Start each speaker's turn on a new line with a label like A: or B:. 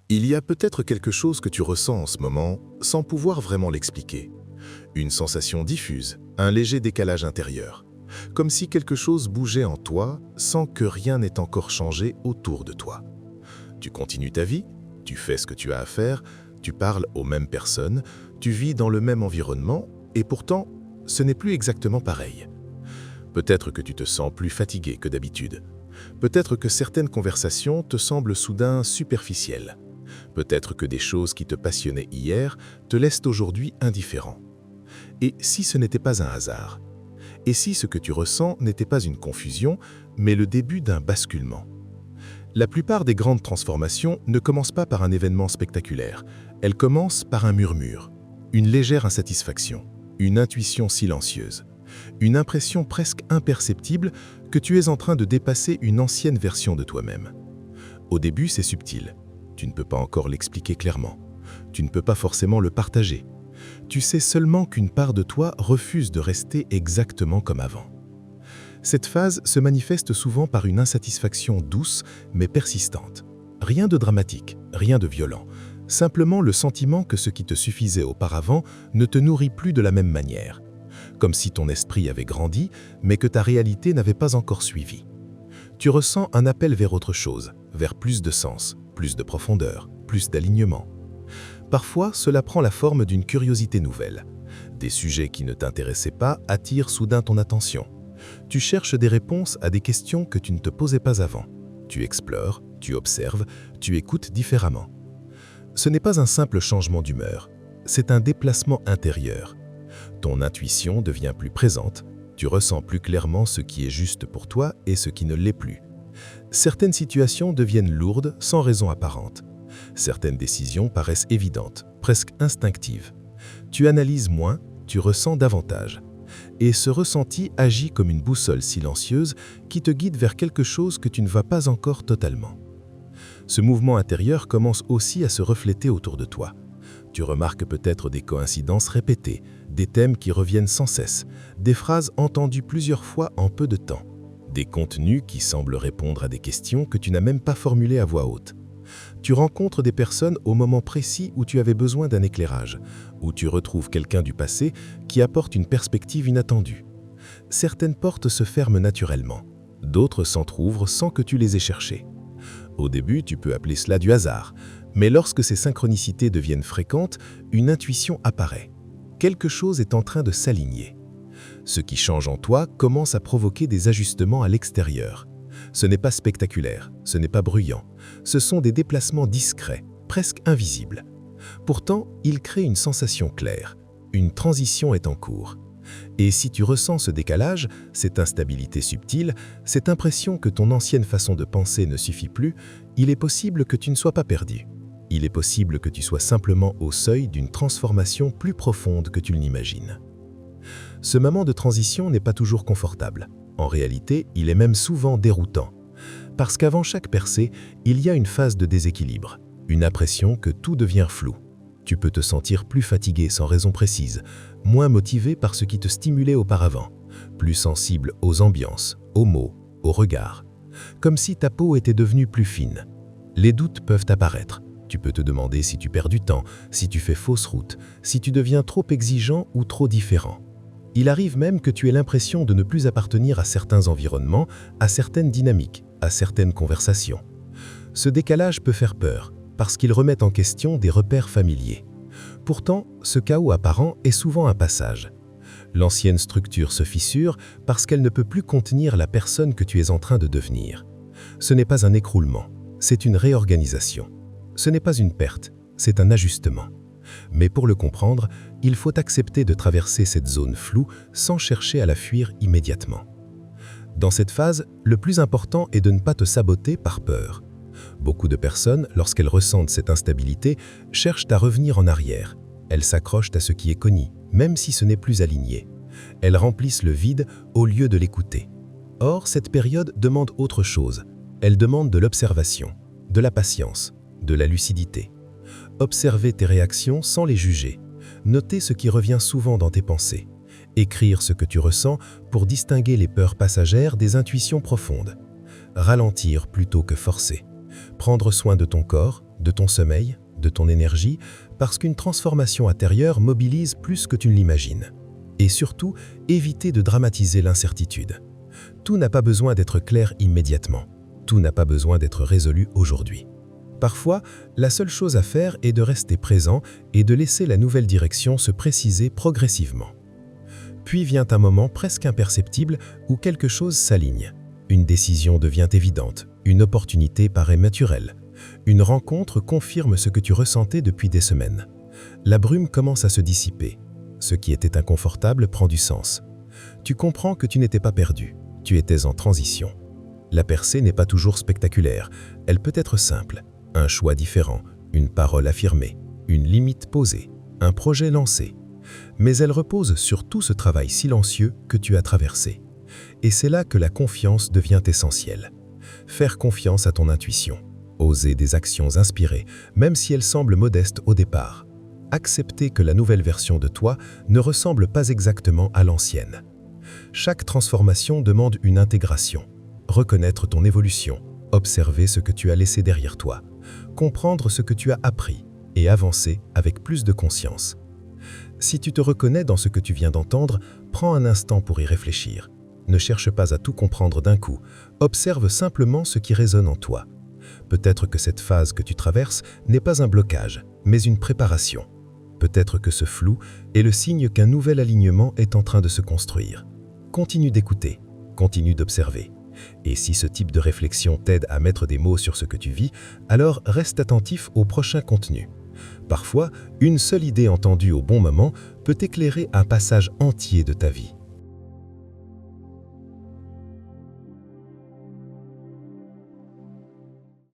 A: Il y a peut-être quelque chose que tu ressens en ce moment sans pouvoir vraiment l'expliquer. Une sensation diffuse, un léger décalage intérieur. Comme si quelque chose bougeait en toi sans que rien n'ait encore changé autour de toi. Tu continues ta vie, tu fais ce que tu as à faire, tu parles aux mêmes personnes, tu vis dans le même environnement et pourtant, ce n'est plus exactement pareil. Peut-être que tu te sens plus fatigué que d'habitude. Peut-être que certaines conversations te semblent soudain superficielles. Peut-être que des choses qui te passionnaient hier te laissent aujourd'hui indifférent. Et si ce n'était pas un hasard? Et si ce que tu ressens n'était pas une confusion, mais le début d'un basculement? La plupart des grandes transformations ne commencent pas par un événement spectaculaire. Elles commencent par un murmure, une légère insatisfaction, une intuition silencieuse, une impression presque imperceptible que tu es en train de dépasser une ancienne version de toi-même. Au début, c'est subtil. Tu ne peux pas encore l'expliquer clairement. Tu ne peux pas forcément le partager. Tu sais seulement qu'une part de toi refuse de rester exactement comme avant. Cette phase se manifeste souvent par une insatisfaction douce mais persistante. Rien de dramatique, rien de violent. Simplement le sentiment que ce qui te suffisait auparavant ne te nourrit plus de la même manière. Comme si ton esprit avait grandi, mais que ta réalité n'avait pas encore suivi. Tu ressens un appel vers autre chose, vers plus de sens, plus de profondeur, plus d'alignement. Parfois, cela prend la forme d'une curiosité nouvelle. Des sujets qui ne t'intéressaient pas attirent soudain ton attention. Tu cherches des réponses à des questions que tu ne te posais pas avant. Tu explores, tu observes, tu écoutes différemment. Ce n'est pas un simple changement d'humeur, c'est un déplacement intérieur. Ton intuition devient plus présente, tu ressens plus clairement ce qui est juste pour toi et ce qui ne l'est plus. Certaines situations deviennent lourdes sans raison apparente. Certaines décisions paraissent évidentes, presque instinctives. Tu analyses moins, tu ressens davantage. Et ce ressenti agit comme une boussole silencieuse qui te guide vers quelque chose que tu ne vois pas encore totalement. Ce mouvement intérieur commence aussi à se refléter autour de toi. Tu remarques peut-être des coïncidences répétées, des thèmes qui reviennent sans cesse, des phrases entendues plusieurs fois en peu de temps, des contenus qui semblent répondre à des questions que tu n'as même pas formulées à voix haute. Tu rencontres des personnes au moment précis où tu avais besoin d'un éclairage, où tu retrouves quelqu'un du passé qui apporte une perspective inattendue. Certaines portes se ferment naturellement, d'autres s'entr'ouvrent sans que tu les aies cherchées. Au début, tu peux appeler cela du hasard, mais lorsque ces synchronicités deviennent fréquentes, une intuition apparaît. Quelque chose est en train de s'aligner. Ce qui change en toi commence à provoquer des ajustements à l'extérieur. Ce n'est pas spectaculaire, ce n'est pas bruyant. Ce sont des déplacements discrets, presque invisibles. Pourtant, ils créent une sensation claire. Une transition est en cours. Et si tu ressens ce décalage, cette instabilité subtile, cette impression que ton ancienne façon de penser ne suffit plus, il est possible que tu ne sois pas perdu. Il est possible que tu sois simplement au seuil d'une transformation plus profonde que tu ne l'imagines. Ce moment de transition n'est pas toujours confortable. En réalité, il est même souvent déroutant. Parce qu'avant chaque percée, il y a une phase de déséquilibre, une impression que tout devient flou. Tu peux te sentir plus fatigué sans raison précise, moins motivé par ce qui te stimulait auparavant, plus sensible aux ambiances, aux mots, aux regards. Comme si ta peau était devenue plus fine. Les doutes peuvent apparaître. Tu peux te demander si tu perds du temps, si tu fais fausse route, si tu deviens trop exigeant ou trop différent. Il arrive même que tu aies l'impression de ne plus appartenir à certains environnements, à certaines dynamiques, à certaines conversations. Ce décalage peut faire peur, parce qu'il remet en question des repères familiers. Pourtant, ce chaos apparent est souvent un passage. L'ancienne structure se fissure parce qu'elle ne peut plus contenir la personne que tu es en train de devenir. Ce n'est pas un écroulement, c'est une réorganisation. Ce n'est pas une perte, c'est un ajustement. Mais pour le comprendre, il faut accepter de traverser cette zone floue sans chercher à la fuir immédiatement. Dans cette phase, le plus important est de ne pas te saboter par peur. Beaucoup de personnes, lorsqu'elles ressentent cette instabilité, cherchent à revenir en arrière. Elles s'accrochent à ce qui est connu, même si ce n'est plus aligné. Elles remplissent le vide au lieu de l'écouter. Or, cette période demande autre chose. Elle demande de l'observation, de la patience, de la lucidité. Observer tes réactions sans les juger. Noter ce qui revient souvent dans tes pensées. Écrire ce que tu ressens pour distinguer les peurs passagères des intuitions profondes. Ralentir plutôt que forcer.
B: Prendre soin de ton corps, de ton sommeil, de ton énergie, parce qu'une transformation intérieure mobilise plus que tu ne l'imagines. Et surtout, éviter de dramatiser l'incertitude. Tout n'a pas besoin d'être clair immédiatement. Tout n'a pas besoin d'être résolu aujourd'hui. Parfois, la seule chose à faire est de rester présent et de laisser la nouvelle direction se préciser progressivement. Puis vient un moment presque imperceptible où quelque chose s'aligne. Une décision devient évidente, une opportunité paraît naturelle. Une rencontre confirme ce que tu ressentais depuis des semaines. La brume commence à se dissiper. Ce qui était inconfortable prend du sens. Tu comprends que tu n'étais pas perdu, tu étais en transition. La percée n'est pas toujours spectaculaire, elle peut être simple. Un choix différent, une parole affirmée, une limite posée, un projet lancé. Mais elle repose sur tout ce travail silencieux que tu as traversé. Et c'est là que la confiance devient essentielle. Faire confiance à ton intuition. Oser des actions inspirées, même si elles semblent modestes au départ. Accepter que la nouvelle version de toi ne ressemble pas exactement à l'ancienne. Chaque transformation demande une intégration. Reconnaître ton évolution, observer ce que tu as laissé derrière toi, comprendre ce que tu as appris et avancer avec plus de conscience. Si tu te reconnais dans ce que tu viens d'entendre, prends un instant pour y réfléchir. Ne cherche pas à tout comprendre d'un coup, observe simplement ce qui résonne en toi. Peut-être que cette phase que tu traverses n'est pas un blocage, mais une préparation. Peut-être que ce flou est le signe qu'un nouvel alignement est en train de se construire. Continue d'écouter, continue d'observer. Et si ce type de réflexion t'aide à mettre des mots sur ce que tu vis, alors reste attentif au prochain contenu. Parfois, une seule idée entendue au bon moment peut éclairer un passage entier de ta vie.